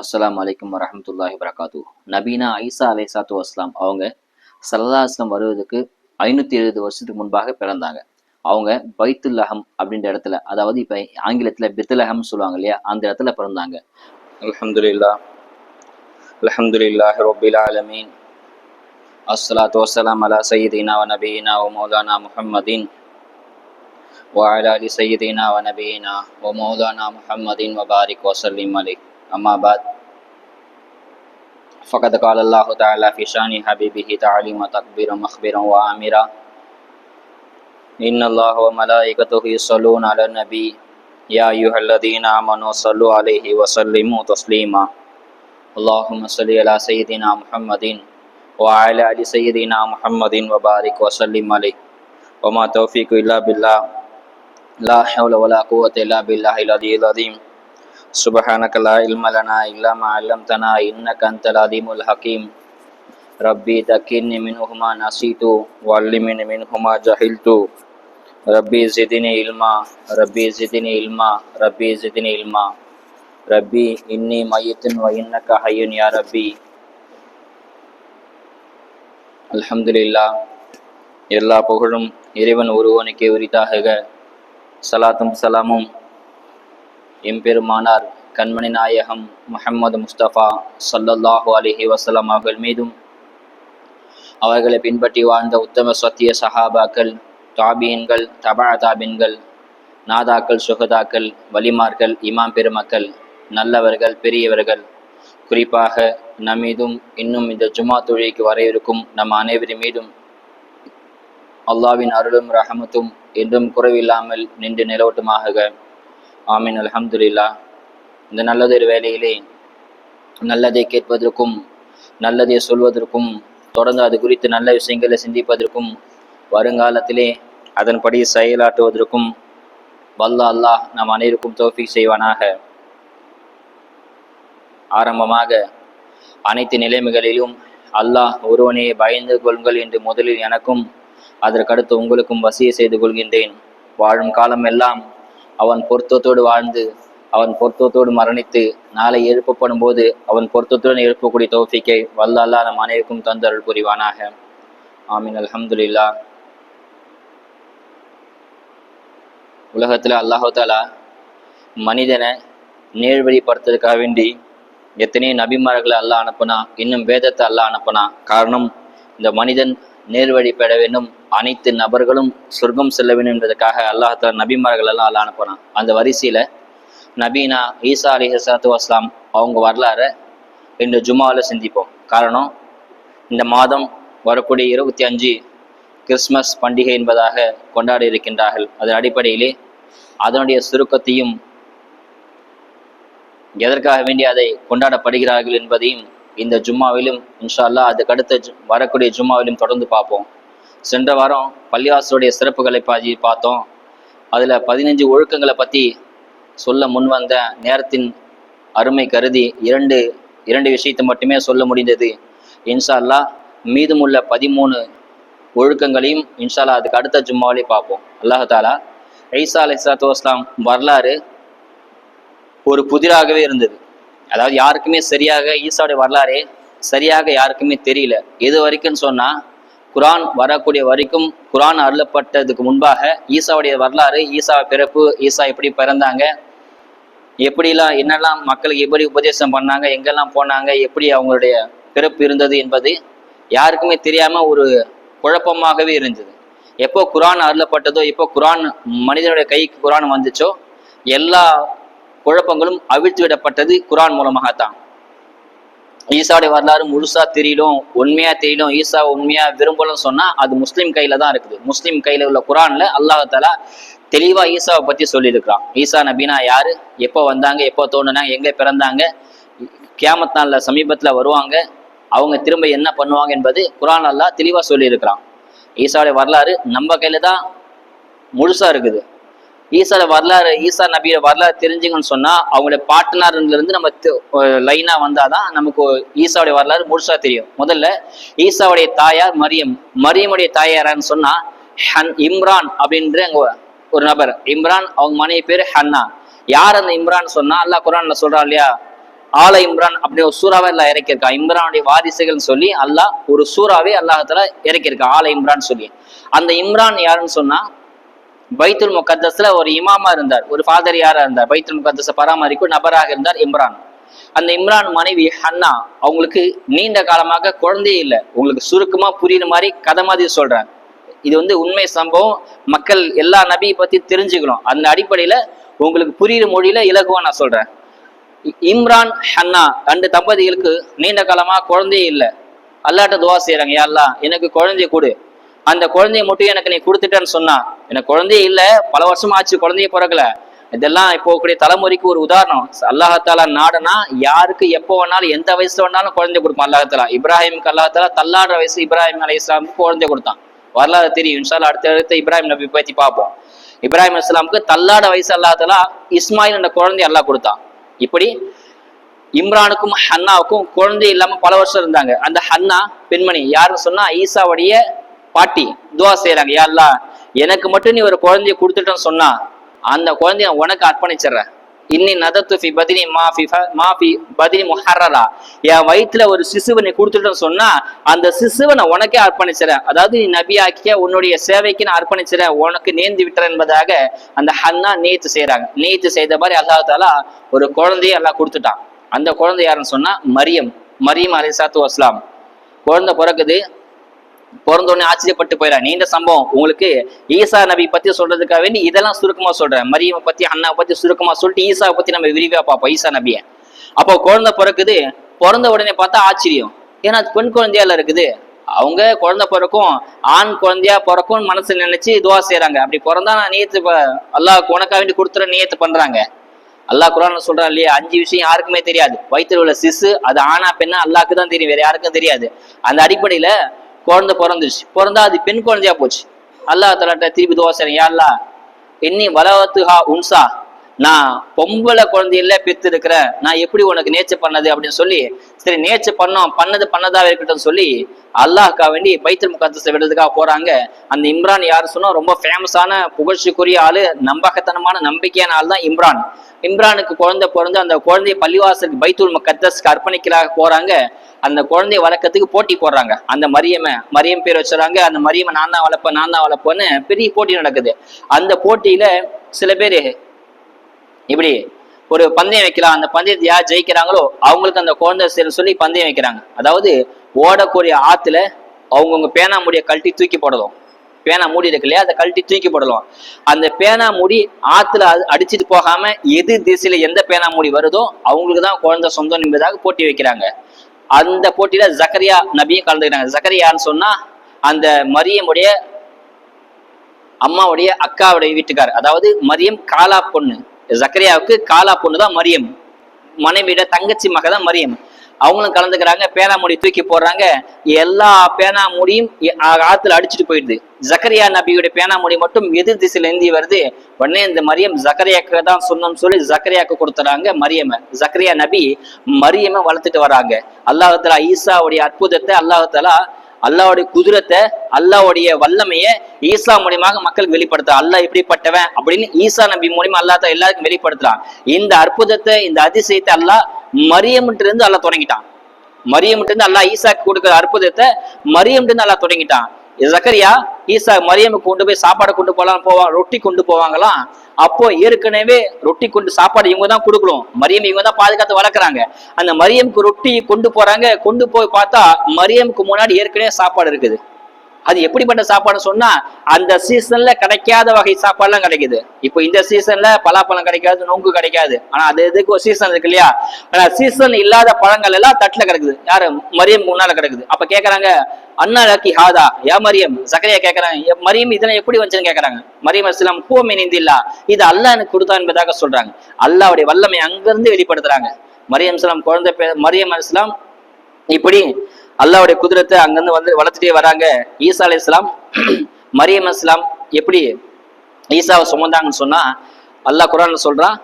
அஸ்ஸலாமு அலைக்கும் வரஹ்மத்துல்லாஹி வபரகாத்து. நபீனா ஈசா அலைஹிஸ்ஸலாத்து வஸ்ஸலாம் அவங்க ஸல்லல்லாஹு அலைஹி வஸல்லம் வருவதற்கு 570 வருஷத்துக்கு முன்பாக பிறந்தாங்க. அவங்க பைத்துல் லஹம் அப்படின்ற இடத்துல, அதாவது இப்ப ஆங்கிலத்துல பெத்லஹம் சொல்லுவாங்க இல்லையா, அந்த இடத்துல பிறந்தாங்க. அல்ஹம்துலில்லாஹ் அல்ஹம்துலில்லாஹி ரப்பில் ஆலமீன் அஸ்ஸலாத்து வஸ்ஸலாம் அலா சய்யிதினா வ நபியினா வ மௌலானா முஹம்மதின் வ அலா ஆலி சய்யிதினா வ நபியினா வ மௌலானா முஹம்மதின் வ பாரிக் வ ஸல்லிம் அலைஹி. அம்மா பாத். فقد قال الله تعالى في شان حبيبه تعليما تكبيرا مخبرا وآمرا إن الله وملائكته يصلون على النبي يا أيها الذين آمنوا صلوا عليه وسلموا تسليما اللهم صل على سيدنا محمد وعلى آل سيدنا محمد وبارك وسلم عليه وما توفيق إلا بالله لا حول ولا قوة إلا بالله العلي العظيم سبحانك لا علم لنا إلا ما علمتنا إنك أنت العليم الحكيم ربي ذكرني منهما نسيت وعلمني منهما جهلت ربي زدني علما ربي زدني علما ربي زدني علما ரப்பி இன்னி மையத்தின் வயின்னக்க ஹையுன் யா ரப்பி. அல்ஹம்துலில்லாஹ். எல்லா புகழும் இறைவன் ஒருவனுக்கே உரித்தாகுக. சலாத்தும் சலாமும் எம்பெருமானார் கண்மணி நாயகம் முஹம்மது முஸ்தபா ஸல்லல்லாஹு அலைஹி வஸல்லம் அவர்கள் மீதும், அவர்களை பின்பற்றி வாழ்ந்த உத்தம சத்திய சஹாபாக்கள், தாபீன்கள், தபா தாபீன்கள், நாதாக்கள், சுஹதாக்கள், வலிமார்கள், இமாம் பெருமக்கள், நல்லவர்கள், பெரியவர்கள், குறிப்பாக நம் மீதும் இன்னும் இந்த ஜுமா தொழுகைக்கு வர இருக்கும் நம் அனைவரின் மீதும் அல்லாவின் அருளும் ரஹமத்தும் என்றும் குறைவில்லாமல் நின்று நிலவட்டுமாக. ஆமீன். அல்ஹம்துலில்லாஹ். இந்த நல்லதொரு வேளையிலே நல்லதை கேட்பதற்கும் நல்லதை சொல்வதற்கும் தொடர்ந்து அது குறித்து நல்ல விஷயங்களை சிந்திப்பதற்கும் வருங்காலத்திலே அதன்படி செயலாற்றுவதற்கும் வல்ல அல்லாஹ் நம் அனைவருக்கும் தௌஃபீக் செய்வானாக. ஆரம்பமாக அனைத்து நிலைமைகளிலும் அல்லாஹ் ஒருவனையே பயந்து கொள்ளுங்கள் என்று முதலில் எனக்கும் அதற்கடுத்து உங்களுக்கும் வசிய செய்து கொள்கின்றேன். வாழும் காலம் எல்லாம் அவன் பொருத்தத்தோடு வாழ்ந்து அவன் பொருத்தத்தோடு மரணித்து நாளை எழுப்பப்படும் போது அவன் பொருத்தத்துடன் எழுப்பக்கூடிய தௌஃபீக்கை வல்ல அல்லாஹ் நம் அனைவருக்கும் தந்தருள் புரிவானாக. ஆமீன். அல்ஹம்துலில்லாஹ். உலகத்தில் அல்லாஹு தஆலா மனிதனை நேர்வழிப்படுத்துறதுக்காக வேண்டி எத்தனையோ நபிமார்களை அல்லாஹ் அனுப்புனா, இன்னும் வேதத்தை அல்லாஹ் அனுப்புனா. காரணம், இந்த மனிதன் நேர்வழி பெற வேண்டும், அனைத்து நபர்களும் சொர்க்கம் செல்ல வேண்டும் என்பதற்காக அல்லாஹ் தஆலா நபிமார்கள் எல்லாம் அல்லாஹ் அனுப்புனான். அந்த வரிசையில் நபீனா ஈசா அலைஹிஸ்ஸலாத்து வஸ்ஸலாம் அவங்க வரலாறை இன்று ஜும்மாவில் சிந்திப்போம். காரணம், இந்த மாதம் வரக்கூடிய 25 கிறிஸ்மஸ் பண்டிகை என்பதாக கொண்டாடி இருக்கின்றார்கள். அதன் அடிப்படையிலே அதனுடைய சுருக்கத்தையும் எதற்காக வேண்டி அதை கொண்டாடப்படுகிறார்கள் என்பதையும் இந்த ஜும்மாவிலும் இன்ஷா அல்லாஹ் அதுக்கடுத்த வரக்கூடிய ஜும்மாவிலும் தொடர்ந்து பார்ப்போம். சென்ற வாரம் பள்ளிவாசலுடைய சிறப்புகளை பார்த்தோம். அதில் 15 ஒழுக்கங்களை பற்றி சொல்ல முன்வந்த நேரத்தின் அருமை கருதி இரண்டு விஷயத்தை மட்டுமே சொல்ல முடிந்தது. இன்ஷா அல்லாஹ் மீதமுள்ள 13 ஒழுக்கங்களையும் இன்ஷா அல்லாஹ் அதுக்கு அடுத்த ஜும்மாவிலே பார்ப்போம். அல்லாஹ் தஆலா ஈசா அலைஹிஸ்ஸலாத்து வஸ்ஸலாம் வரலாறு ஒரு புதிராகவே இருந்தது. அதாவது யாருக்குமே சரியாக ஈசாவுடைய வரலாறே சரியாக யாருக்குமே தெரியல. எது வரைக்கும்னு சொன்னா, குரான் வரக்கூடிய வரைக்கும், குரான் அருளப்பட்டதுக்கு முன்பாக ஈசாவுடைய வரலாறு, ஈசா பிறப்பு, ஈசா எப்படி பிறந்தாங்க, எப்படிலாம் என்னெல்லாம் மக்களுக்கு எப்படி உபதேசம் பண்ணாங்க, எங்கெல்லாம் போனாங்க, எப்படி அவங்களுடைய பிறப்பு இருந்தது என்பது யாருக்குமே தெரியாம ஒரு குழப்பமாகவே இருந்தது. எப்போ குரான் அருளப்பட்டதோ, எப்போ குரான் மனிதனுடைய கைக்கு குரான் வந்துச்சோ, எல்லா குழப்பங்களும் அவிழ்த்து விடப்பட்டது குரான் மூலமாகத்தான். ஈசாவுடைய வரலாறு முழுசா தெரியலும், உண்மையா தெரியலும், ஈசா உண்மையா விரும்பலும் சொன்னா அது முஸ்லீம் கையில தான் இருக்குது. முஸ்லீம் கையில உள்ள குரான்ல அல்லாஹ் தஆலா தெளிவா ஈசாவை பத்தி சொல்லியிருக்கிறான். ஈசா நபினா யாரு, எப்போ வந்தாங்க, எப்போ தோன்றினாங்க, எங்க பிறந்தாங்க, கியாமத் நாள்ல சமீபத்துல வருவாங்க, அவங்க திரும்ப என்ன பண்ணுவாங்க என்பது குரான் அல்லாஹ் தெளிவா சொல்லியிருக்கிறான். ஈசாவுடைய வரலாறு நம்ம கையில தான் முழுசா இருக்குது. ஈசா நபியோட வரலாறு தெரிஞ்சுங்கன்னு சொன்னா, அவங்களுடைய பாட்டனார்ல இருந்து நம்ம லைனா வந்தாதான் நமக்கு ஈசாவுடைய வரலாறு முழுசா தெரியும். முதல்ல ஈசாவுடைய தாயார் மரியமுடைய தாயாரான்னு சொன்னா இம்ரான் அப்படின்ற ஒரு நபர். இம்ரான், அவங்க மனைவி பேரு ஹன்னா. யார் அந்த இம்ரான் சொன்னா, அல்லாஹ் குர்ஆன்ல சொல்றான் இல்லையா, ஆல இம்ரான் அப்படி ஒரு சூறாவை எல்லாம் இறக்கியிருக்கா. இம்ரானுடைய வாரிசுகள் சொல்லி அல்லாஹ் ஒரு சூறாவே அல்லாஹால இறக்கியிருக்கா, ஆல இம்ரான் சொல்லி. அந்த இம்ரான் யாருன்னு சொன்னா பைத்துல் முகத்தஸ்ல ஒரு இமாமா இருந்தார், ஒரு ஃபாதர் யாரா இருந்தார், பைத்துல் முகத்தஸ பராமரிக்கும் நபராக இருந்தார் இம்ரான். அந்த இம்ரான் மனைவி ஹன்னா, அவங்களுக்கு நீண்ட காலமாக குழந்தையே இல்லை. உங்களுக்கு சுருக்கமா புரியுற மாதிரி கதை மாதிரி சொல்றேன். இது உண்மை சம்பவம், மக்கள் எல்லா நபியை பத்தி தெரிஞ்சுக்கணும். அந்த அடிப்படையில உங்களுக்கு புரியுற மொழியில இலகுவா நான் சொல்றேன். இம்ரான் ஹன்னா ரெண்டு தம்பதிகளுக்கு நீண்ட காலமா குழந்தையே இல்லை. அல்லாட்ட துவா செய்யறாங்க, யா அல்லாஹ் எனக்கு குழந்தைய கொடு, அந்த குழந்தைய மட்டும் எனக்கு நீ கொடுத்துட்டேன்னு சொன்னா. எனக்கு குழந்தையே இல்லை, பல வருஷம் ஆச்சு குழந்தைய பிறக்கல. இதெல்லாம் இப்போ கூடிய தலைமுறைக்கு ஒரு உதாரணம். அல்லாஹாலா நாடனா யாருக்கு எப்போ வேணாலும் எந்த வயசுல வேணாலும் குழந்தை கொடுப்பான் அல்லாஹாலா. இப்ராஹிமுக்கு அல்லாஹாலா தள்ளாடுற வயசு இப்ராஹிம் அலை இஸ்லாமுக்கு குழந்தை கொடுத்தான். வரலாறு தெரியும், இன்ஷால்லா அடுத்த இப்ராஹிம் நபி பத்தி பார்ப்போம். இப்ராஹிம் இஸ்லாமுக்கு தள்ளாட வயசு அல்லாஹாலா இஸ்மாயில் என்ற குழந்தை அல்லாஹ் கொடுத்தான். இப்படி இம்ரானுக்கும் ஹன்னாவுக்கும் குழந்தை இல்லாம பல வருஷம் இருந்தாங்க. அந்த ஹன்னா பெண்மணி யாருன்னு சொன்னா ஈசாவுடைய பாட்டி துவா செய்யறாங்க, யா அல்லாஹ் எனக்கு மட்டும் நீ ஒரு குழந்தைய கொடுத்துட்டேன்னு சொன்னா அந்த குழந்தைய உனக்கு அர்ப்பணிச்சிடுறேன். இன்னி நதத்து ஃபி பதினி மாஃபி பதினி முஹர்ரரா, என் வயிற்றுல ஒரு சிசுவை நீ கொடுத்துட்டேன்னு சொன்னா அந்த சிசுவை நான் உனக்கே அர்ப்பணிச்சிடறேன். அதாவது நீ நபியாக்கிய உன்னுடைய சேவைக்கு நான் அர்ப்பணிச்சிடறேன், உனக்கு நேர்ந்து விட்டுறேன் என்பதாக அந்த ஹன்னா நேத்து செய்யறாங்க. நேத்து செய்த மாதிரி அல்லாஹ் தாலா ஒரு குழந்தைய எல்லாம் கொடுத்துட்டான். அந்த குழந்தை யாருன்னு சொன்னா மரியம் அலைஹிஸ்ஸலாத்து வஸ்ஸலாம். குழந்தை பிறக்குது, பிறந்தோடனே ஆச்சரியப்பட்டு போயிடா. நீண்ட சம்பவம். உங்களுக்கு ஈசா நபி பத்தி சொல்றதுக்காக வேண்டி இதெல்லாம் சுருக்கமா சொல்றேன். மரியமை பத்தி அண்ணாவை பத்தி சுருக்கமா சொல்லிட்டு ஈசாவை பத்தி நம்ம விரிவா பார்ப்போம், ஈசா நபிய. அப்போ குழந்தை பிறக்குது, பிறந்த உடனே பார்த்தா ஆச்சரியம், ஏன்னா பெண் குழந்தையால இருக்குது. அவங்க குழந்தை பிறக்கும், ஆண் குழந்தையா பிறக்கும் மனசு நினைச்சு துவா செய்யறாங்க. அப்படி பிறந்தா நான் நியத்து அல்லாஹ் உனக்காக வேண்டி கொடுத்துற நியத்து பண்றாங்க. அல்லாஹ் குர்ஆன்ல சொல்றான் இல்லையா, 5 விஷயம் யாருக்குமே தெரியாது. வயிற்றுல உள்ள சிசு அது ஆனா பெண்ணா அல்லாஹ்க்கு தான் தெரியும், வேற யாருக்கும் தெரியாது. அந்த அடிப்படையில குழந்தை பிறந்துச்சு, பிறந்தா அது பெண் குழந்தையா போச்சு. அல்லாஹ் தஆலாட்ட திருப்பி துவா செய்றேன், யா அல்லாஹ் இன்னி வலவத்துஹா உன்சா, நான் பொம்பளை குழந்தையில பெத்து இருக்கிறேன், நான் எப்படி உனக்கு நேச்சர் பண்ணது அப்படின்னு சொல்லி, சரி நேச்சர் பண்ணதா இருக்கட்டும் சொல்லி அல்லாஹ்க்காக வேண்டி பைத்துல் முகத்தஸை விடுறதுக்காக போறாங்க. அந்த இம்ரான் யாரு சொன்னா ரொம்ப ஃபேமஸான புகழ்ச்சிக்குரிய ஆளு, நம்பகத்தனமான நம்பிக்கையான ஆள் தான் இம்ரான். இம்ரானுக்கு குழந்தை பிறந்து அந்த குழந்தைய பள்ளிவாசலுக்கு பைத்துல் முகத்தஸ்க்கு அர்ப்பணிக்கிறாக போறாங்க. அந்த குழந்தைய வளர்க்கறதுக்கு போட்டி போடுறாங்க. அந்த மரியம் பேர் வச்சுறாங்க. அந்த மரியமை நான் தான் வளர்ப்பேன்னு பெரிய போட்டி நடக்குது. அந்த போட்டியில சில பேரு இப்படி ஒரு பந்தயம் வைக்கலாம். அந்த பந்தயத்தை யார் ஜெயிக்கிறாங்களோ அவங்களுக்கு அந்த குழந்தை சொல்லி பந்தயம் வைக்கிறாங்க. அதாவது ஓடக்கூடிய ஆத்துல அவங்கவுங்க பேனா மூடிய கழட்டி தூக்கி போடலாம். பேனா மூடி இருக்கு இல்லையா, அதை கழட்டி தூக்கி போடலாம். அந்த பேனா மூடி ஆத்துல அடிச்சுட்டு போகாம எது திசையில எந்த பேனா மூடி வருதோ அவங்களுக்கு தான் குழந்தை சொந்தம் என்பதாக போட்டி வைக்கிறாங்க. அந்த போட்டியில ஜக்கரியா நபியும் கலந்துக்கிறாங்க. ஜக்கரியான்னு சொன்னா அந்த மரியமுடைய அம்மாவுடைய அக்காவுடைய வீட்டுக்கார், அதாவது மரியம் காலா பொண்ணு. ஜக்கரியாவுக்கு காலா பொண்ணு தான் மரியம், மனைவியோட தங்கச்சி மக தான் மரியம். அவங்களும் கலந்துக்கிறாங்க. பேனா மூடி தூக்கி போடுறாங்க. எல்லா பேனா மூடியும் ஆத்துல அடிச்சுட்டு போயிடுது. ஜக்கரியா நபியுடைய பேனா மூடி மட்டும் எதிர் திசையில இந்தி வருது. உடனே இந்த மரியம் ஜக்கரியாக்கு தான் சொன்னோம்னு சொல்லி ஜக்கரியாக்கு கொடுத்துறாங்க மரியமை. ஜக்கரியா நபி மரியமை வளர்த்துட்டு வராங்க. அல்லாஹ் தஆலா ஈசாவுடைய அற்புதத்தை அல்லாஹ்வுடைய குதிரத்தை அல்லாஹ்வுடைய வல்லமைய ஈசா மூலியமாக மக்களுக்கு வெளிப்படுத்த, அல்லாஹ் எப்படிப்பட்டவன் அப்படின்னு ஈசா நபி மூலியமா அல்லாஹ் தான் எல்லாருக்கும் வெளிப்படுத்துறான். இந்த அற்புதத்தை இந்த அதிசயத்தை அல்லாஹ் மரியம்கிட்ட இருந்து அல்லாஹ் தொடங்கிட்டான். மரியம்கிட்ட இருந்து அல்லாஹ் ஈசாக்கு கொடுக்குற அற்புதத்தை மரியம்கிட்ட இருந்து அல்லாஹ் தொடங்கிட்டான். ஜக்கரியா ஈசா மரியமுக்கு கொண்டு போய் சாப்பாடு கொண்டு போவாங்க, ரொட்டி கொண்டு போவாங்களாம். அப்போ ஏற்கனவே ரொட்டி கொண்டு சாப்பாடு இவங்க தான் கொடுக்கணும், மரியம் இவங்க தான் பாதுகாத்து வளர்க்குறாங்க. அந்த மரியமுக்கு ரொட்டி கொண்டு போறாங்க. கொண்டு போய் பார்த்தா மரியமுக்கு முன்னாடி ஏற்கனவே சாப்பாடு இருக்குது. அது எப்படிப்பட்ட சாப்பாடு சொன்னா அந்த சீசன்ல கிடைக்காத வகை சாப்பாடுலாம் கிடைக்குது. இப்போ இந்த சீசன்ல பலாப்பழம் கிடைக்காது, நொங்கு கிடைக்காது. ஆனா அது எதுக்கு ஒரு சீசன் இருக்கு இல்லையா, ஆனா சீசன் இல்லாத பழங்கள் எல்லாம் தட்டுல கிடக்குது. யாரு மரியம் முன்னால கிடக்குது. அப்ப கேக்குறாங்க, அண்ணா லக்கி ஹாதா யா மரியம். ஜக்கரியா கேக்குறாங்க, மரியம் இதெல்லாம் எப்படி வந்துச்சுன்னு கேக்குறாங்க. மரியம் அலைஹிஸ்ஸலாம் பூமினிந்தில்லா, இது அல்லாஹ் எனக்கு கொடுத்தான் என்பதாக சொல்றாங்க. அல்லாஹ்வுடைய வல்லமை அங்கிருந்து வெளிப்படுத்துறாங்க. மரியம் அலைஹிஸ்ஸலாம் குழந்தை மரியம் அலைஹிஸ்ஸலாம் இப்படி அல்லாஹ்வுடைய குதிரத்தை அங்கிருந்து வளர்த்துட்டே வராங்க. ஈசா அலைஹிஸ்ஸலாம் மரியம் அலைஹிஸ்ஸலாம் எப்படி ஈசாவை சுமந்தாங்கன்னு சொன்னா அல்லாஹ் குர்ஆன்ல சொல்றான்,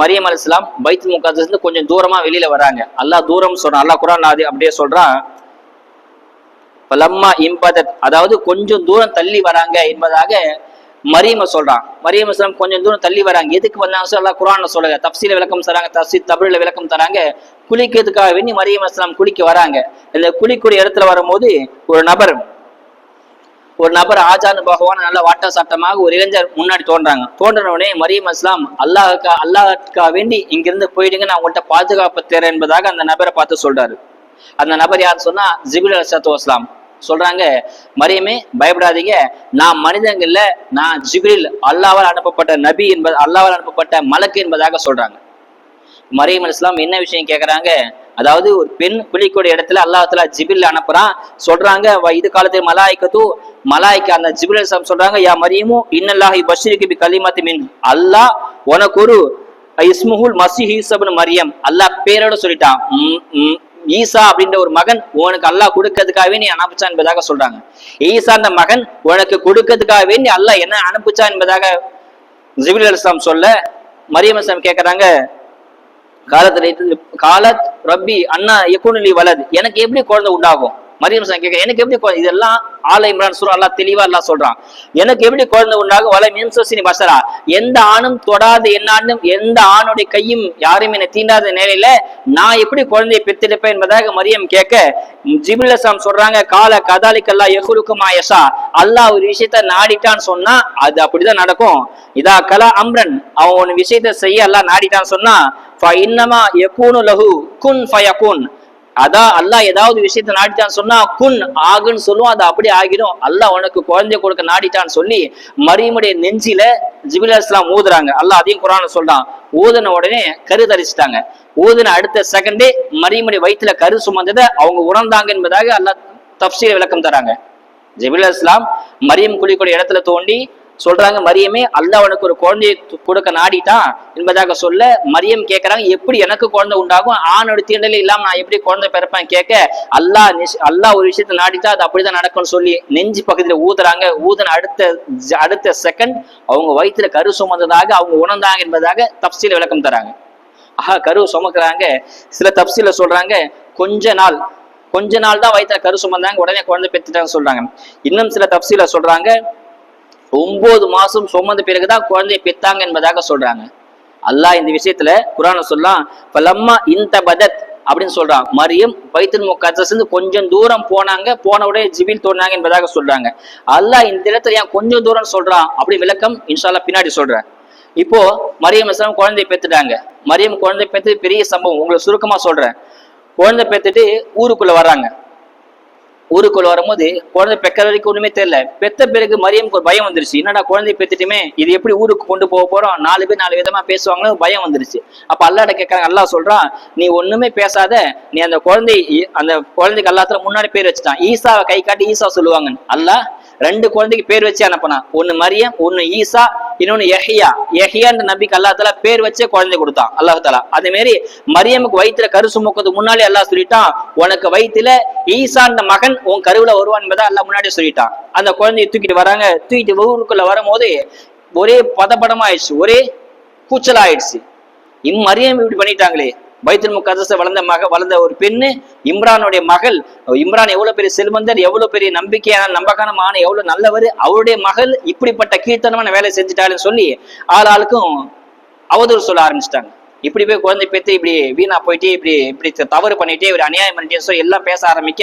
மரியம் அலைஹிஸ்ஸலாம் பைத்துல் முகத்தஸ்ல இருந்து கொஞ்சம் தூரமா வெளியில வராங்க. அல்லாஹ் தூரம் சொல்றான். அல்லாஹ் குர்ஆன்ல அப்படியே சொல்றான், லம்மா இம்பதத், அதாவது கொஞ்சம் தூரம் தள்ளி வராங்க என்பதாக மரியம சொல்றான். மரியம் இஸ்லாம் கொஞ்சம் தூரம் தள்ளி வராங்க. எதுக்கு வந்தாங்க சொல்லலாம் குர்ஆன்ல சொல்லுங்க. தப்சீல விளக்கம் தராங்க, தப்சீர் தப்ரீல விளக்கம் தராங்க. குளிக்கிறதுக்காக வேண்டி மரியம் இஸ்லாம் குளிக்க வராங்க. இந்த குளிக்கூடிய இடத்துல வரும்போது ஒரு நபர் ஆஜானு பகவான் நல்ல வாட்ட சாட்டமாக ஒரு இளைஞர் முன்னாடி தோன்றாங்க. தோன்றின உடனே மரியம் இஸ்லாம் அல்லாஹ்க்கா வேண்டி இங்கிருந்து போயிடுங்க, நான் உங்கள்கிட்ட பாதுகாப்பு தேர்றேன் என்பதாக அந்த நபரை பார்த்து சொல்றாரு. அந்த நபர் யார் சொன்னா ஜிப்ரீல் அலைஹிஸ்ஸலாத்து வஸ்ஸலாம். சொல்றாங்க, மரியமே பயப்படாதீங்க, நான் மனிதங்கள்ல நான் ஜிப்ரீல், அல்லாஹ்வால் அனுப்பப்பட்ட நபி என்பது, அல்லாஹ்வால் அனுப்பப்பட்ட மலக்கு என்பதாக சொல்றாங்க. மரியம் அலைஹிஸ்ஸலாம் என்ன விஷயம் கேட்கறாங்க, அதாவது ஒரு பெண் குளிக்கூடிய இடத்துல அல்லாஹ் தஆலா ஜிப்ரீல் அனுப்புறான். சொல்றாங்க இது காலத்தில் மலாய்க்கா அந்த ஜிப்ரீல் அலைஹிஸ்ஸலாம் சொல்றாங்க, யா மரியமு இன்னல்லாஹி பஷ்ஷிருக்கு பி கலிமத்தின் மின், அல்லாஹ் உனக்கு ஒரு இஸ்முஹுல் மஸீஹ் ஈஸா இப்னு மரியம், அல்லாஹ் பேரோட சொல்லிட்டான், ஈசா அப்படின்ற ஒரு மகன் உனக்கு அல்லாஹ் கொடுக்கிறதுக்காகவே நீ அனுப்பிச்சான் என்பதாக சொல்றாங்க. ஈசா அந்த மகன் உனக்கு கொடுக்கிறதுக்காகவே நீ அல்லாஹ் என்ன அனுப்பிச்சா என்பதாக ஜிப்ரீல் அலைஹிஸ்ஸலாம் சொல்ல, மரியம் அலைஹிஸ்ஸலாம் கேட்கறாங்க, காலத் ரப்பி அண்ணா யகுனு வலது, எனக்கு எப்படி குழந்தை உண்டாகும்? மரியம் கேட்க, எனக்கு எப்படி, இதெல்லாம் ஆல இம்ரான் சூரா அல்லாஹ் தெளிவா அல்லாஹ் சொல்றான், எனக்கு எப்படி குழந்தை உண்டாகும்? வலை மின்சோசினி பசரா, எந்த ஆணும் தொடாத என்னாலும் எந்த ஆணுடைய கையும் யாரும் என்னை தீண்டாத நிலையில நான் எப்படி குழந்தையை பெற்றெடுப்பேன் என்பதாக மரியம் கேட்க, ஜிப்ரீல் அலைஹிஸ்ஸலாம் சொல்றாங்க, கால கதாலிக்கல்லா யஹ்லுகுமா யஷா, அல்லாஹ் ஒரு விஷயத்த நாடிட்டான்னு சொன்னா அது அப்படிதான் நடக்கும். இதா கலா அம்ரன், அவன் ஒரு விஷயத்த செய்ய அல்லாஹ் நாடிட்டான்னு சொன்னா ஃபஇன்னமா யகூனு லஹு குன் ஃபயகுன், அதான் அல்லாஹ் ஏதாவது விஷயத்த நாடிட்டான்னு சொன்னா குன் ஆகுன்னு சொல்லுவோம், அது அப்படி ஆகிடும். அல்லாஹ் உனக்கு குழந்தைய கொடுக்க நாடிட்டான்னு சொல்லி மரியமுடைய நெஞ்சில ஜிப்ரீல் அலைஹிஸ்ஸலாம் ஊதுறாங்க. அல்லாஹ் அதையும் குர்ஆன்ல சொல்றான். ஊதின உடனே கரு தரிச்சிட்டாங்க. ஊதின அடுத்த செகண்டே மரியமுடைய வயிற்றுல கரு சுமந்ததை அவங்க உணர்ந்தாங்க என்பதாக அல்லாஹ் தஃப்சீர் விளக்கம் தராங்க. ஜிப்ரீல் அலைஹிஸ்ஸலாம் மரியம் குளிக்கூடிய இடத்துல தோண்டி சொல்றாங்க, மரியமே அல்லாஹ் உனக்கு ஒரு குழந்தையை கொடுக்க நாடிட்டான் என்பதாக சொல்ல, மரியம் கேட்கறாங்க, எப்படி எனக்கு குழந்தை உண்டாகும்? ஆணோட தீண்டலே இல்லாம நான் எப்படி குழந்தை பிறப்பேன் கேட்க, அல்லாஹ் ஒரு விஷயத்த நாடிட்டா அது அப்படிதான் நடக்கும்னு சொல்லி நெஞ்சு பக்கத்துல ஊதுறாங்க. ஊதுன அடுத்த செகண்ட் அவங்க வயிற்றுல கரு சுமந்ததாக அவங்க உணர்ந்தாங்க என்பதாக தஃப்சீல் விளக்கம் தராங்க. கரு சுமக்குறாங்க. சில தஃப்சீல சொல்றாங்க கொஞ்ச நாள் தான் வயிற்றுல கரு சுமந்தாங்க, உடனே குழந்தை பெற்றுட்டாங்க சொல்றாங்க. இன்னும் சில தஃப்சீல சொல்றாங்க 9 மாசம் சுமந்த பிறகுதான் குழந்தையை பெற்றாங்க என்பதாக சொல்றாங்க. அல்லாஹ் இந்த விஷயத்துல குர்ஆன்ல சொல்லலாம், ஃபலம்மா இன்தபதத் அப்படின்னு சொல்றான். மரியம் பைத்துல் முகத்தஸ் கொஞ்சம் தூரம் போனாங்க, போன உடனே ஜிப்ரீல் தோன்றாங்க என்பதாக சொல்றாங்க. அல்லாஹ் இந்த இடத்துல ஏன் கொஞ்சம் தூரம் சொல்றான் அப்படி விளக்கம் இன்ஷா அல்லாஹ் பின்னாடி சொல்றேன். இப்போ மரியம் அலைஹிஸ்ஸலாம் குழந்தையை பெற்றுட்டாங்க. மரியம் குழந்தை பெற்று பெரிய சம்பவம், உங்களுக்கு சுருக்கமா சொல்றேன். குழந்தை பெற்றுட்டு ஊருக்குள்ள வர்றாங்க. ஊருக்குள்ள வரும்போது குழந்தை பெக்கிற வரைக்கும் ஒண்ணுமே தெரியல. பெத்த பிறகு மரியமுக்கு ஒரு பயம் வந்துருச்சு, என்னடா குழந்தைய பெத்துட்டுமே, இது எப்படி ஊருக்கு கொண்டு போக போறோம், 4 பேர் 4 விதமா பேசுவாங்களோ பயம் வந்துருச்சு. அப்ப அல்லாஹ்ட்ட கேட்கறாங்க. அல்லாஹ் சொல்றான், நீ ஒண்ணுமே பேசாத, நீ அந்த குழந்தைக்கு அல்லாஹ்ல முன்னாடி பேர் வச்சுட்டான். ஈசாவை கை காட்டி ஈசா சொல்லுவாங்க. அல்லாஹ் 2 குழந்தைக்கு பேர் வச்சு அனுப்பினா, ஒன்னு மரியம், ஒன்னு ஈசா, இன்னொன்னு யஹ்யான்ற நபிக்கு அல்லாஹ் தஆலா பேர் வச்சே குழந்தை கொடுத்தான் அல்லாஹ் தஆலா. அதே மாதிரி மரியமுக்கு வயிற்றுல கரு சுமக்கிறதுக்கு முன்னாலே அல்லாஹ் சொல்லிட்டான், உனக்கு வயிற்றுல ஈசான்ற மகன் உன் கருவுல வருவான் என்பதை அல்லாஹ் முன்னாடி சொல்லிட்டான். அந்த குழந்தையை தூக்கிட்டு வராங்க. தூக்கிட்டு ஊருக்குள்ள வரும்போது ஒரே பதபடமா ஆயிடுச்சு, ஒரே கூச்சலா ஆயிடுச்சு. மரியம் இப்படி பண்ணிட்டாங்களே, பைத்துல் முகத்தஸ் வளர்ந்த ஒரு பெண்ணு, இம்ரானுடைய மகள், இம்ரான் எவ்வளவு பெரிய செல்வந்தர், எவ்வளவு பெரிய நம்பக்கான மான, எவ்வளவு நல்லவர், அவருடைய மகள் இப்படிப்பட்ட கீர்த்தனமான வேலை செஞ்சுட்டாருன்னு சொல்லி ஆளுக்கும் அவதூறு சொல்ல ஆரம்பிச்சிட்டாங்க. இப்படி போய் குழந்தை பேத்து இப்படி வீணா போயிட்டு இப்படி தவறு பண்ணிட்டே ஒரு அநியாயம் பண்ணிட்டே சொல்லி எல்லாம் பேச ஆரம்பிக்க,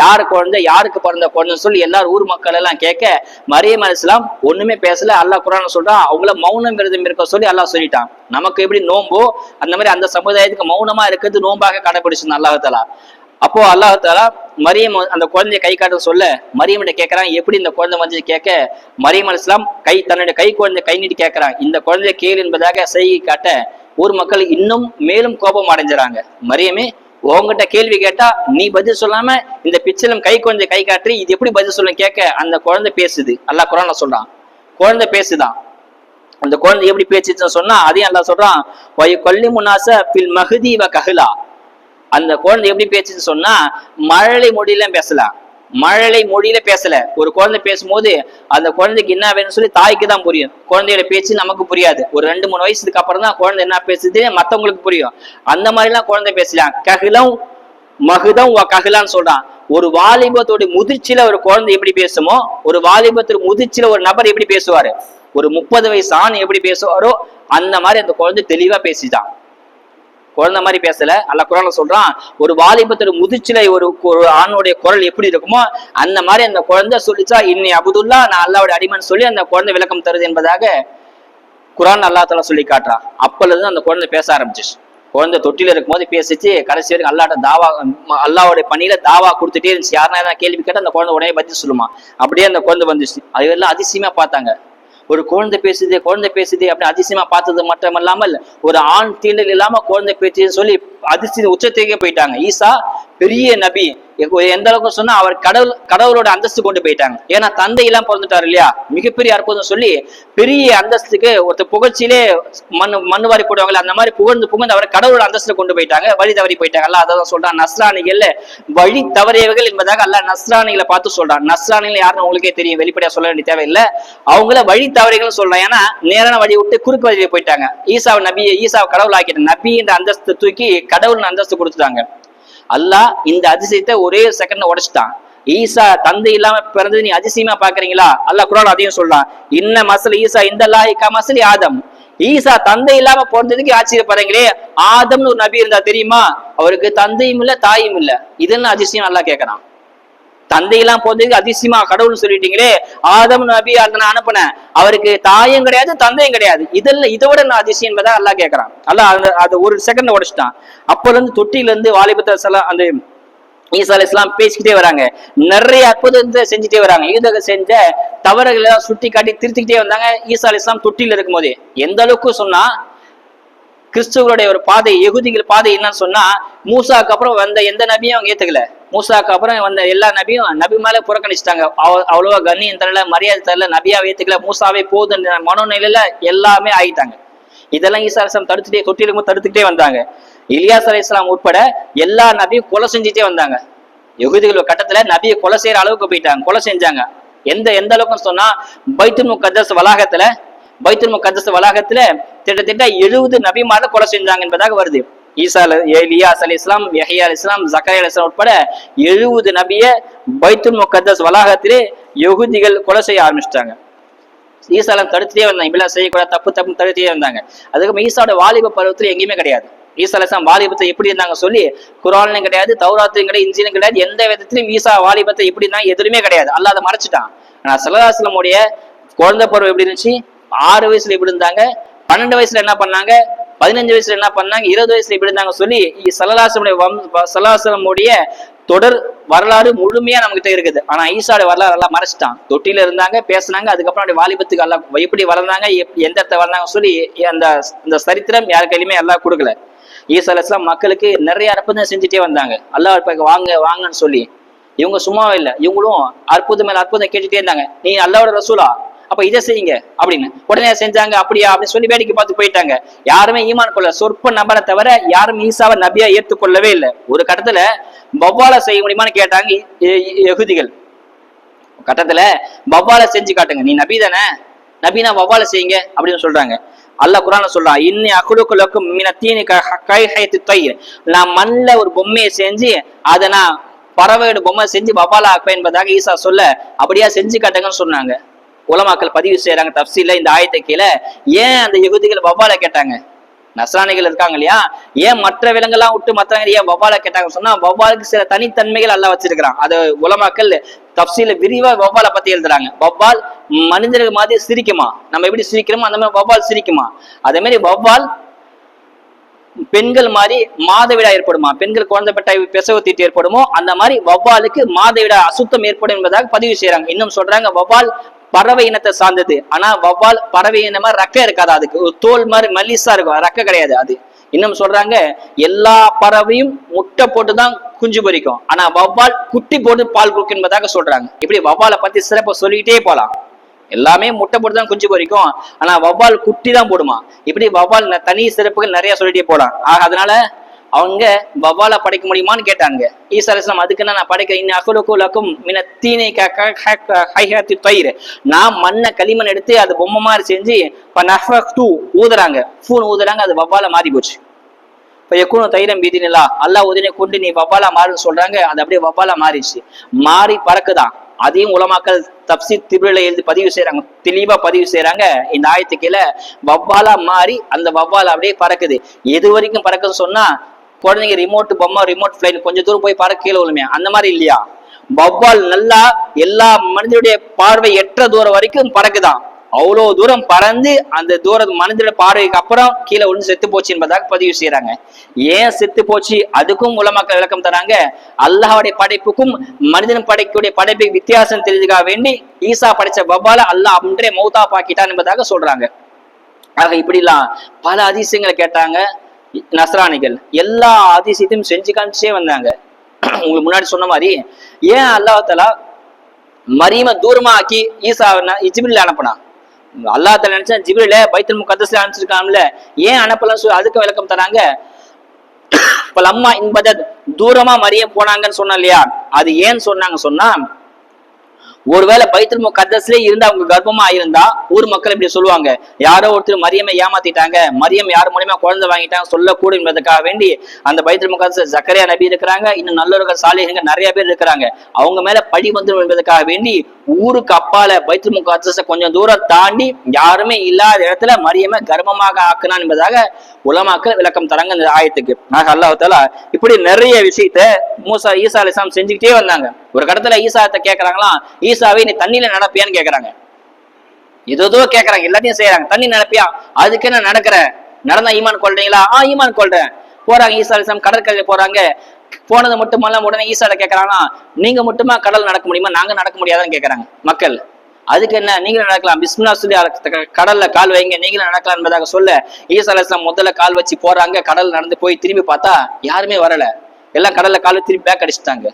யாரு குழந்தை, யாருக்கு பிறந்த குழந்தைன்னு சொல்லி எல்லாரும் ஊர் மக்கள் எல்லாம் கேட்க, மரியம் அலைஹிஸ்ஸலாம் ஒண்ணுமே பேசல. அல்லாஹ் குர்ஆன்ல சொல்றான், அவங்கள மௌனம் விரதம் இருக்க சொல்லி அல்லாஹ் சொல்லிட்டான். நமக்கு எப்படி நோம்போ அந்த மாதிரி அந்த சமுதாயத்துக்கு மௌனமா இருக்கிறது நோம்பாக கடைபிடிச்சு அல்லாஹ் தஆலா. அப்போ அல்லாஹ் தஆலா மரியம் அந்த குழந்தைய கை காட்ட சொல்ல, மரியம்கிட்ட கேட்கறான், எப்படி இந்த குழந்தை வந்து கேட்க, மரியம் அலைஹிஸ்ஸலாம் தன்னுடைய குழந்தை கை நீட்டி கேட்கறான். இந்த குழந்தைய கேள் என்பதாக செய்கை காட்ட ஊர் மக்கள் இன்னும் மேலும் கோபம் அடைஞ்சாங்க. மரியமே, உங்ககிட்ட கேள்வி கேட்டா நீ பதில் சொல்லாம இந்த பிச்சையிலும் குழந்தை கை காட்டி இது எப்படி பதில் சொல்ல கேட்க, அந்த குழந்தை பேசுது. அல்லாஹ் குர்ஆன்ல சொல்றான், குழந்தை பேசுதான். அந்த குழந்தை எப்படி பேசுச்சுன்னு சொன்னா அதையும் அல்லாஹ் சொல்றான், வயகல்லிமுன்னாஸ ஃபில் மஹ்தி வ கஹ்லா. அந்த குழந்தை எப்படி பேசுச்சுன்னு சொன்னா மழலை மொழியில பேசல. ஒரு குழந்தை பேசும்போது அந்த குழந்தைக்கு என்ன வேணும்னு சொல்லி தாய்க்கு தான் புரியும், குழந்தையோட பேச்சு நமக்கு புரியாது. ஒரு 2-3 வயசுக்கு அப்புறம் தான் குழந்தை என்ன பேசுது மத்தவங்களுக்கு புரியும். அந்த மாதிரி எல்லாம் குழந்தை பேசலாம். கஹ்லம் மஹ்தம் வ கஹ்லான்னு சொல்றான். ஒரு வாலிபத்தோட முதிர்ச்சியில ஒரு குழந்தை எப்படி பேசுமோ, ஒரு வாலிபத்தோட முதிர்ச்சியில ஒரு நபர் எப்படி பேசுவாரு, ஒரு 30 வயசு ஆண் எப்படி பேசுவாரோ அந்த மாதிரி அந்த குழந்தை தெளிவா பேசிட்டான். குழந்தை மாதிரி பேசல. அல்லாஹ் குர்ஆன்ல சொல்றான், ஒரு வாலிபத்தோட முதிர்ச்சியில ஒரு ஆணுடைய குரல் எப்படி இருக்குமோ அந்த மாதிரி அந்த குழந்தை சொல்லிச்சா, இன்னி அபுதுல்லா, நான் அல்லாஹ்வுடைய அடிமைன்னு சொல்லி அந்த குழந்தை விளக்கம் தருது என்பதாக குர்ஆன் அல்லாஹ் தஆலா சொல்லி காட்டுறான். அப்பல இருந்து அந்த குழந்தை பேச ஆரம்பிச்சிச்சு. குழந்தை தொட்டில இருக்கும் போது பேசிச்சு. கடைசி வரைக்கும் அல்லாஹ்ட்ட தாவா, அல்லாஹ்வுடைய பணியில தாவா கொடுத்துட்டே இருந்துச்சு. யாருன்னா கேள்வி கேட்டா அந்த குழந்தை உடனே பதில் சொல்லுமா. அப்படியே அந்த குழந்தை வந்துச்சு. அதெல்லாம் அதிசயமா பார்த்தாங்க. ஒரு குழந்தை பேசுது அப்படி அதிசயமா பார்த்தது மட்டுமல்லாமல் ஒரு ஆண் தீண்டல் இல்லாம குழந்தை பேச்சுன்னு சொல்லி அதிசய உச்சத்துக்கே போயிட்டாங்க. ஈசா பெரிய நபி, எந்த அளவுக்கு சொன்னா அவர் கடவுளோட அந்தஸ்து கொண்டு போயிட்டாங்க. ஏன்னா தந்தை எல்லாம் பிறந்துட்டாரு இல்லையா, மிகப்பெரிய அற்புதம் சொல்லி பெரிய அந்தஸ்துக்கு ஒருத்தர் புகழ்ச்சியிலே மண்ணு வாரி போடுவாங்கல்ல, அந்த மாதிரி புகழ்ந்து அவர் கடவுளோட அந்தஸ்துல கொண்டு போயிட்டாங்க. வழி தவறி போயிட்டாங்க. அல்லாஹ் அதான் சொல்றான், நஸ்ரானிகள்ல வழி தவறியவர்கள் என்பதாக அல்லாஹ் நஸ்ரானிகளை பார்த்து சொல்றான். நஸ்ரானிகள் யாருன்னு உங்களுக்கே தெரியும், வெளிப்படையா சொல்ல வேண்டிய தேவையில்லை. அவங்கள வழி தவறிகள் சொல்றான். ஏன்னா நேரான வழி விட்டு குறுக்கு வழியில போயிட்டாங்க. ஈசாவை கடவுள் ஆக்கிட்ட நபி என்ற அந்தஸ்து தூக்கி கடவுள் அந்தஸ்து கொடுத்துட்டாங்க. அல்லாஹ் இந்த அதிசயத்தை ஒரே செகண்ட்ல உடைச்சிட்டான். ஈசா தந்தை இல்லாம பிறந்தது நீ அதிசயமா பாக்குறீங்களா? அல்லாஹ் குர்ஆன் அதையும் சொல்றான், இன்ன மசல் ஈசா இந்தல்லாஹி கமஸலி ஆதம். ஈசா தந்தை இல்லாம பிறந்ததுக்கு ஆச்சரியப்படுறீங்களே, ஆதம்னு ஒரு நபி இருந்தா தெரியுமா, அவருக்கு தந்தையும் இல்ல தாயும் இல்ல. இதெல்லாம் அதிசயம் அல்லாஹ் கேட்கறான். தந்தையெல்லாம் போறதுக்கு அதிசயமா கடவுள் சொல்லிட்டீங்களே, ஆதம் நபி நான் அனுப்புனேன், அவருக்கு தாயும் கிடையாது தந்தையும் கிடையாது, இதெல்லாம் இதோட நான் அதிசயம் என்பதா அல்லாஹ் கேட்கறான். அல்லாஹ் அதை ஒரு செகண்ட் உடைச்சிட்டான். அப்பல இருந்து தொட்டில இருந்து வாலிபத்தை அந்த ஈசா அலைஹிஸ்ஸலாம் பேசிக்கிட்டே வராங்க. நிறைய அற்புதத்தை செஞ்சுட்டே வராங்க. யூதர்கள் செஞ்ச தவறுகளை சுட்டி காட்டி திருத்திக்கிட்டே வந்தாங்க. ஈசா அலைஹிஸ்ஸலாம் தொட்டில இருக்கும் போதே எந்த அளவுக்கு சொன்னா, கிறிஸ்துவருடைய ஒரு பாதை, யகுதிகள் பாதை என்னன்னு சொன்னா, மூசாக்கு அப்புறம் வந்த எந்த நபியும் அவங்க ஏத்துக்கல. மூசாக்கு அப்புறம் வந்த எல்லா நபியும் நபி மேல புறக்கணிச்சிட்டாங்க. அவ்வளவா கண்ணியம் தரல, மரியாதை தரல, நபியா ஏத்துக்கல, மூசாவே போதும் மனோநிலையில எல்லாமே ஆயிட்டாங்க. இதெல்லாம் ஈசா அலைஹிஸ்ஸலாம் தொட்டிலும் தடுத்துக்கிட்டே வந்தாங்க. இலியாஸ் அலைஹிஸ்ஸலாம் உட்பட எல்லா நபியும் கொலை செஞ்சுட்டே வந்தாங்க. யகுதிகள் கட்டத்துல நபியை கொலை செய்யற அளவுக்கு போயிட்டாங்க, கொலை செஞ்சாங்க. எந்த அளவுக்குன்னு சொன்னா, பைத்துல் முகத்தஸ் வளாகத்துல கிட்டத்தட்ட 70 நபிமாரை கொலை செஞ்சாங்க என்பதாக வருது. இலியாஸ் அலைஹிஸ்ஸலாம், யஹ்யா அலைஹிஸ்ஸலாம், ஜக்கரியா அலைஹிஸ்ஸலாம் உட்பட 70 நபிய பைத்துல் முகத்தஸ் வளாகத்திலே யகுதிகள் கொலை செய்ய ஆரம்பிச்சிட்டாங்க. ஈசாலாம் தடுத்துட்டே வந்தாங்க, இப்படிலாம் செய்யக்கூடாது, தப்பு தடுத்துட்டே வந்தாங்க. அதுக்கு ஈசாவோட வாலிப பருவத்துல எங்கேயுமே கிடையாது. ஈசா அலைஹிஸ்ஸலாம் வாலிபத்தை எப்படி இருந்தாங்க சொல்லி குர்ஆன்லயும் கிடையாது, தௌராத்லயும் கிடையாது, இன்ஜீலும் கிடையாது. எந்த விதத்திலும் ஈசா வாலிபத்தை எப்படி இருந்தாங்க எதுவுமே கிடையாது. அல்லாஹ் அதை மறைச்சிட்டான். ஆனா ஸல்லல்லாஹு அலைஹி வஸல்லம் உடைய குழந்தை பருவம் எப்படி இருந்துச்சு, 6 வயசுல எப்படி இருந்தாங்க, 12 வயசுல என்ன பண்ணாங்க, 15 வயசுல என்ன பண்ணாங்க, 20 வயசுல எப்படி இருந்தாங்க சொல்லி ஸல்லல்லாஹு அலைஹி வஸல்லம் உடைய தொடர் வரலாறு முழுமையா நம்மகிட்ட இருக்குது. ஆனா ஈசாவோட வரலாறு எல்லாம் மறைச்சிட்டான். தொட்டில இருந்தாங்க, பேசினாங்க, அதுக்கப்புறம் வாலிபத்துக்கு எல்லாம் எப்படி வளர்ந்தாங்க, எந்த இடத்த வளர்ந்தாங்க சொல்லி அந்த சரித்திரம் யாரு கையிலுமே எல்லாம் கொடுக்கல. ஈசா அலைஹிஸ்ஸலாம் மக்களுக்கு நிறைய அற்புதம் செஞ்சுட்டே வந்தாங்க. அல்லாஹ் வாங்கன்னு சொல்லி. இவங்க சும்மாவே இல்லை, இவங்களும் அற்புதம் மேல அற்புதம் கேட்டுட்டே இருந்தாங்க. நீ அல்லாஹ்வோட ரசூலா, அப்ப இதை செய்யுங்க அப்படின்னு. உடனே செஞ்சாங்க. அப்படியா அப்படின்னு சொல்லி வேடிக்கை பார்த்து போயிட்டாங்க. யாருமே ஈமான் கொள்ள, சொற்ப நபரை தவிர யாரும் ஈசாவை நபியா ஏற்றுக்கொள்ளவே இல்லை. ஒரு கட்டத்துல வவ்வாலை செய்ய முடியுமான்னு கேட்டாங்க யகுதிகள். கட்டத்துல வவ்வாலை செஞ்சு காட்டுங்க, நீ நபி தானே, நபினா வவ்வாலை செய்யுங்க அப்படின்னு சொல்றாங்க. அல்லாஹ் குர்ஆன்ல சொல்றான், இன்னி அக்லுகுலக்கும் மினத்தீனி கைஹைத்தி தைர். நான் மண்ல ஒரு பொம்மையை செஞ்சு அதை நான் பறவையோட பொம்மை செஞ்சு வவ்வாலா ஆக்குவேன் என்பதாக ஈசா சொல்ல, அப்படியா செஞ்சு காட்டுங்கன்னு சொன்னாங்க. உலமாக்கள் பதிவு செய்யறாங்க தஃப்சீர்ல இந்த ஆயத்தை கீழே. ஏன் அந்த யகுதிகள் வவ்வாலை கேட்டாங்க? நஸ்ரானிகள் இருக்காங்க இல்லையா, ஏன் மற்ற விலங்கெல்லாம் விட்டு மற்றவங்க ஏன் வவ்வாலை கேட்டாங்க சொன்னா, வவ்வாலுக்கு சில தனித்தன்மைகள் அல்லாஹ் வச்சிருக்கிறான். அது உலமாக்கள் தஃப்சீர்ல விரிவா வவ்வாலை பத்தி எழுதுறாங்க. வவ்வால் மனிதர்கள் மாதிரி சிரிக்குமா, நம்ம எப்படி சிரிக்கிறோமோ அந்த மாதிரி வவ்வால் சிரிக்குமா. அதே மாதிரி வவ்வால் பெண்கள் மாதிரி மாதவிடா ஏற்படுமா, பெண்கள் குழந்தை பெற்ற பிரசவ தீட்டு ஏற்படுமோ அந்த மாதிரி வவ்வாலுக்கு மாதவிடா அசுத்தம் ஏற்படும் என்பதாக பதிவு செய்யறாங்க. இன்னும் சொல்றாங்க, வவ்வால் பறவை இனத்தை சார்ந்தது. ஆனா வவ்வால் பறவை இனமா ரெக்க இருக்காது, அதுக்கு ஒரு தோல் மாதிரி மல்லிசா இருக்கும், ரெக்க கிடையாது அது. இன்னும் சொல்றாங்க, எல்லா பறவையும் முட்டை போட்டுதான் குஞ்சு பொரிக்கும், ஆனா வவ்வால் குட்டி போட்டு பால் கொடுக்கும் என்பதாக சொல்றாங்க. இப்படி வவ்வாலை பத்தி சிறப்பா சொல்லிக்கிட்டே போலாம். எல்லாமே முட்டை போட்டு தான் குஞ்சு பொரிக்கும், ஆனா வவ்வால் குட்டி தான் போடுமா. இப்படி வவ்வால் தனி சிறப்புகள் நிறைய சொல்லிட்டே போலாம். அதனால அவங்க வவ்வாலை படைக்க முடியுமான்னு கேட்டாங்க. ஈசா அலைஹிஸ்ஸலாம் அதுக்குன்னா நான் படைக்கிறேன், நான் மண்ணை களிமண் எடுத்து அது பொம்மை மாதிரி செஞ்சு ஊதுறாங்க, ஊதுறாங்க, அது வவ்வாலை மாறி போச்சு. இப்ப எக்கூனும் தைரம் பீதினில்லா, அல்லாஹ் உதவியை கொண்டு நீ வவ்வாலா மாறுன்னு சொல்றாங்க. அது அப்படியே வவ்வாலா மாறிடுச்சு, மாறி பறக்குதான். அதையும் உலமாக்கள் தப்சீர் திபிரில எழுதி பதிவு செய்யறாங்க, தெளிவா பதிவு செய்யறாங்க. இந்த ஆயத்து கீழே வவ்வாலா மாறி அந்த வவ்வால் அப்படியே பறக்குது. எது வரைக்கும் பறக்குன்னு சொன்னா, குழந்தைங்க ரிமோட் பொம்மை ரிமோட் பிளைன் கொஞ்சம் தூரம் போய் பறக்க கீழே விழுமே, அந்த மாதிரி இல்லையா. வவ்வால் நல்லா எல்லா மனிதனுடைய பார்வை எற்ற தூரம் வரைக்கும் பறக்குதான். அவ்வளவு தூரம் பறந்து அந்த தூரம் மனிதனுடைய பார்வைக்கு அப்புறம் கீழே விழுந்து செத்து போச்சு என்பதாக பதிவு செய்யறாங்க. ஏன் செத்து போச்சு அதுக்கும் உலமாக்கள் விளக்கம் தராங்க. அல்லாஹ்வுடைய படைப்புக்கும் மனிதன் படைக்கக்கூடிய படைப்பு வித்தியாசம் தெரிஞ்சுக்காக வேண்டி ஈசா படைச்ச வவ்வால அல்லாஹ் அப்படின்றே மௌத்தா பாக்கிட்டான் என்பதாக சொல்றாங்க. ஆக இப்படிலாம் பல அதிசயங்களை கேட்டாங்க நஸ்ரானிகள். எல்லா அதிசயத்தையும் செஞ்சு காமிச்சே வந்தாங்க. உங்களுக்கு முன்னாடி சொன்ன மாதிரி ஏன் அல்லாஹ் தஆலா மரியம தூரமா ஆக்கி ஈசா ஜிப்ரீல் அனுப்புனா? அல்லாஹ் தஆலா நினைச்சா ஜிப்ரீல பைத்துல் முகத்தஸ்ல அனுப்பிச்சிருக்காங்கல்ல, ஏன் அனுப்பலன்னு சொல்லி அதுக்கு விளக்கம் தராங்க. அம்மா என்பது தூரமா மரியம் போனாங்கன்னு சொன்னா இல்லையா, அது ஏன் சொன்னாங்க சொன்னா, ஒருவேளை பைத்துல் முகத்தஸ்ல இருந்து அவங்க கர்ப்பமா இருந்தா ஊர் மக்கள் இப்படி சொல்லுவாங்க, யாரோ ஒருத்தர் மரியமை ஏமாத்திட்டாங்க, மரியம் யார் மூலியமா குழந்தை வாங்கிட்டாங்க சொல்லக்கூடும் என்பதற்காக வேண்டி அந்த பைத்துல் முகத்தஸ் ஜக்கரியா நபி இருக்கிறாங்க, இன்னும் நல்லவர்கள் சாலிஹீன்கள் நிறைய பேர் இருக்கிறாங்க, அவங்க மேல பழி வந்துடும் என்பதற்காக வேண்டி ஊருக்கு அப்பால பைத்துல் முகத்தஸ கொஞ்சம் தூரம் தாண்டி யாருமே இல்லாத இடத்துல மரியமை கர்ப்பமாக ஆக்குனான் என்பதாக உலமாக்கள் விளக்கம் தராங்க இந்த ஆயத்துக்கு. ஆக அல்லாஹ் தஆலா இப்படி நிறைய விஷயத்த ஈசா அலைஹிஸ்ஸலாம் செஞ்சுக்கிட்டே வந்தாங்க. ஒரு கடத்துல ஈசாத்தை கேட்கறாங்களாம், ஈசாவை நீ தண்ணியில நடப்பியான்னு கேட்கறாங்க. ஏதோ கேட்கறாங்க, எல்லாத்தையும் செய்யறாங்க. தண்ணி நடப்பியா? அதுக்கு என்ன நடக்கிற? நடந்தா ஈமான் கொள்றீங்களா? ஈமான் கொள்றேன். போறாங்க ஈசா அலைஹிஸ்ஸலாம் கடற்கரையில போறாங்க. போனது மட்டுமல்ல உடனே ஈசால கேட்கறாங்கன்னா, நீங்க மட்டுமா கடல் நடக்க முடியுமா, நாங்க நடக்க முடியாதான்னு கேட்கறாங்க மக்கள். அதுக்கு என்ன, நீங்களும் நடக்கலாம், பிஸ்மில்லா சொல்லி கடல்ல கால் வைங்க, நீங்களும் நடக்கலாம் என்பதாக சொல்ல ஈசா அலைஹிஸ்ஸலாம் முதல்ல கால் வச்சு போறாங்க. கடல் நடந்து போய் திரும்பி பார்த்தா யாருமே வரல, எல்லாம் கடல்ல கால் திரும்பி பேக் அடிச்சுட்டாங்க.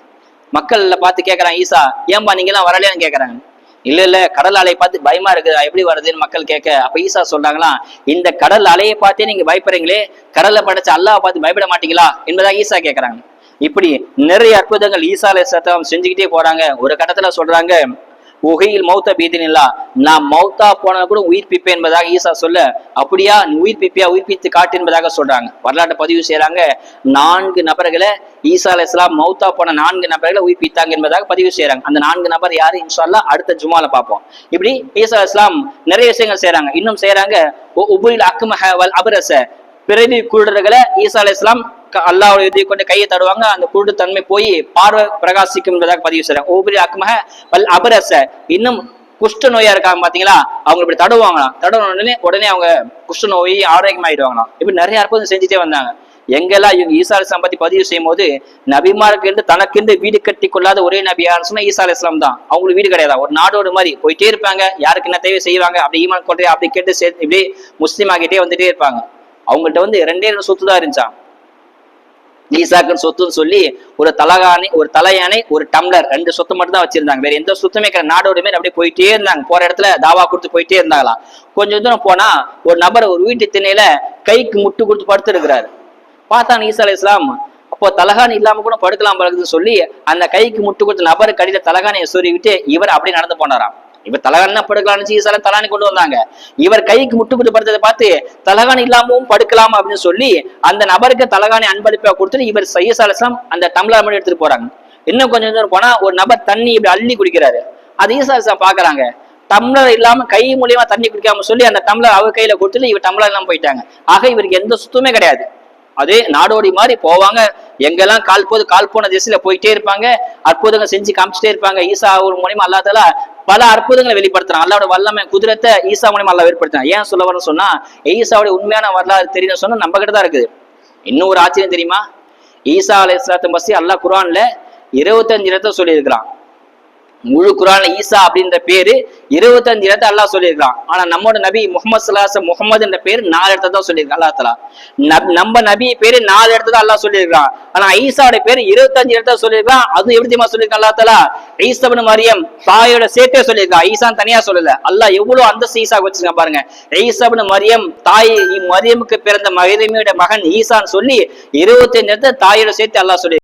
மக்கள் பார்த்து கேட்கறாங்க, ஈசா ஏன்பா நீங்க எல்லாம் வரலையான்னு கேட்கறாங்க. இல்ல கடல் அலையை பார்த்து பயமா இருக்குது, எப்படி வருதுன்னு மக்கள் கேட்க, அப்ப ஈசா சொல்றாங்களாம், இந்த கடல் அலையை பார்த்தே நீங்க பயப்படுறீங்களே, கடல்ல படைச்ச அல்லாஹ் பார்த்து பயப்பட மாட்டீங்களா என்பதாக ஈசா கேட்கறாங்க. இப்படி நிறைய அற்புதங்கள் ஈசா அலைஹிஸ்ஸலாம் செஞ்சுக்கிட்டே போறாங்க. ஒரு கட்டத்துல சொல்றாங்க, உகையில் மௌத்த பீதினில்லா, நான் மௌத்தா போன கூட உயிர்ப்பிப்பேன் என்பதாக ஈசா சொல்ல, அப்படியா நீ உயிர்ப்பிப்பியா, உயிர்ப்பித்து காட்டு என்பதாக சொல்றாங்க. வரலாற்றை பதிவு செய்யறாங்க. 4 நபர்களை ஈசா அலைஹிஸ்ஸலாம் மௌத்தா போன 4 நபர்களை உயிர்ப்பித்தாங்க என்பதாக பதிவு செய்யறாங்க. அந்த 4 நபர் யாரு இன்ஷா அல்லாஹ் அடுத்த ஜுமால பார்ப்போம். இப்படி ஈசா அலைஹிஸ்ஸலாம் நிறைய விஷயங்கள் செய்யறாங்க. இன்னும் செய்யறாங்க, உபுல் அக்மஹ வல் அப்ரஸ, பிறவி குருடர்களை ஈசா அலைஹிஸ்ஸலாம் அல்லாஹ்வுடைய உதவி கொண்டு கையை தடுவாங்க, அந்த குருடு தன்மை போய் பார்வை பிரகாசிக்கும் என்பதாக பதிவு செய்றாங்க. ஓபரி அக்மஹ வல் அப்ரஸ, இன்னும் குஷ்ட நோயா இருக்காங்க பாத்தீங்களா, அவங்க இப்படி தடுவாங்களாம், தடவுன உடனே அவங்க குஷ்ட நோய் ஆரோக்கியமாயிடுவாங்களாம். இப்படி நிறைய அற்புதம் செஞ்சுட்டே வந்தாங்க. எங்கெல்லாம் இவங்க ஈசா அலைஹிஸ்ஸலாம் பத்தி பதிவு செய்யும் போது, நபிமாருக்கு என்று தனக்கென்று வீடு கட்டி கொள்ளாத ஒரே நபி யாருன்னு சொன்னா ஈசா அலைஹிஸ்ஸலாம் தான். அவங்களுக்கு வீடு கிடையாது, ஒரு நாடோடு மாதிரி போயிட்டே இருப்பாங்க, யாருக்கு என்ன தேவை செய்வாங்க, அப்படி ஈமான் கொள்றே அப்படி கேட்டு இப்படி முஸ்லீம் ஆகிட்டே வந்துட்டே இருப்பாங்க. அவங்கள்ட்ட 2 சொத்து தான் இருந்துச்சான். ஈசாக்குன்னு சொத்துன்னு சொல்லி ஒரு தலகாணி, ஒரு தலையானை, ஒரு டம்ளர், 2 சொத்து மட்டும் தான் வச்சிருந்தாங்க. வேற எந்த சொத்துமே நாடோடுமே அப்படியே போயிட்டே இருந்தாங்க. போற இடத்துல தாவா கொடுத்து போயிட்டே இருந்தாங்களாம். கொஞ்சம் தூரம் போனா ஒரு நபர் ஒரு வீட்டு திண்ணையில கைக்கு முட்டு கொடுத்து படுத்து இருக்கிறாரு. பார்த்தாங்க ஈசா அலைஹிஸ்ஸலாம், அப்போ தலகாணி இல்லாம கூட படுக்கலாம் பழகுதுன்னு சொல்லி அந்த கைக்கு முட்டு கொடுத்த நபருக்கு அடியில தலகாணியை சொருவி விட்டு இவர் அப்படியே நடந்து போனாராம். இவர் தலகாணி படுக்கலாம்னு ஈசா தலகாணி கொண்டு வந்தாங்க. இவர் கைக்கு முட்டு கொடுத்து படுத்ததை பார்த்து தலகாணி இல்லாமவும் படுக்கலாம் அப்படின்னு சொல்லி அந்த நபருக்கு தலகாணி அன்பளிப்பா கொடுத்துட்டு இவர் ஈசா அலைஹிஸ்ஸலாம் அந்த டம்ளர் மட்டும் எடுத்துட்டு போறாங்க. இன்னும் கொஞ்சம் தூரம் போனா ஒரு நபர் தண்ணி இப்படி அள்ளி குடிக்கிறாரு. அது ஈசா அலைஹிஸ்ஸலாம் பாக்குறாங்க. டம்ளர் இல்லாம கை மூலியமா தண்ணி குடிக்காம சொல்லி அந்த டம்ளர் அவர் கையில கொடுத்துட்டு இவர் டம்ளர் எல்லாம் போயிட்டாங்க. ஆக இவருக்கு எந்த சுத்தமே கிடையாது. அதே நாடோடி மாதிரி போவாங்க, எங்கெல்லாம் கால் போன திசையில போயிட்டே இருப்பாங்க, அற்புதங்கள் செஞ்சு காமிச்சிட்டே இருப்பாங்க. ஈசா ஒரு மூலியமா அல்லாஹ் தஆலா பல அற்புதங்களை வெளிப்படுத்துறான். அல்லாஹ்வோட வல்லமை குதிரத்தை ஈசா மூலியமா அல்லாஹ் வெளிப்படுத்துறான். ஏன் சொல்ல வரேன்னு சொன்னா, ஈசாவுடைய உண்மையான வரலாறு தெரியும்னு சொன்னா நம்ம கிட்ட தான் இருக்குது. இன்னும் ஒரு ஆச்சரியம் தெரியுமா, ஈசா அலைஹிஸ்ஸலாத்து பத்தி அல்லாஹ் குர்ஆன்ல 25 இடத்துல சொல்லி இருக்கிறான். முழு குர்ஆன்ல ஈசா அப்படின்ற பேரு 25 இடத்துல அல்லாஹ் சொல்லியிருக்கான். ஆனா நம்மோட நபி முஹம்மது ஸல்லல்லாஹு அலைஹி வஸல்லம் முஹம்மது என்ற பேர் 4 இடத்துல தான் சொல்லியிருக்கான் அல்லாஹ் தஆலா. நம்ம நபி பேரு 4 இடத்துல தான் அல்லாஹ் சொல்லியிருக்கான். ஆனா ஈசாவோட பேரு 25 இடத்துல சொல்லியிருக்கான். அது எப்படி தெரியுமா சொல்லியிருக்கான் அல்லாஹ் தஆலா, ஈசா இப்னு மரியம் தாயோட சேர்த்தே சொல்லியிருக்கான். ஈசான் தனியா சொல்லல. அல்லாஹ் எவ்வளவு அந்தஸ்து ஈசாக்கு வச்சிருக்கான் பாருங்க. ஈசா இப்னு மரியம் தாய் மரியமுக்கு பிறந்த மரியமியோட மகன் ஈசான்னு சொல்லி 25 இடத்துல தாயோட சேர்த்து அல்லாஹ் சொல்லி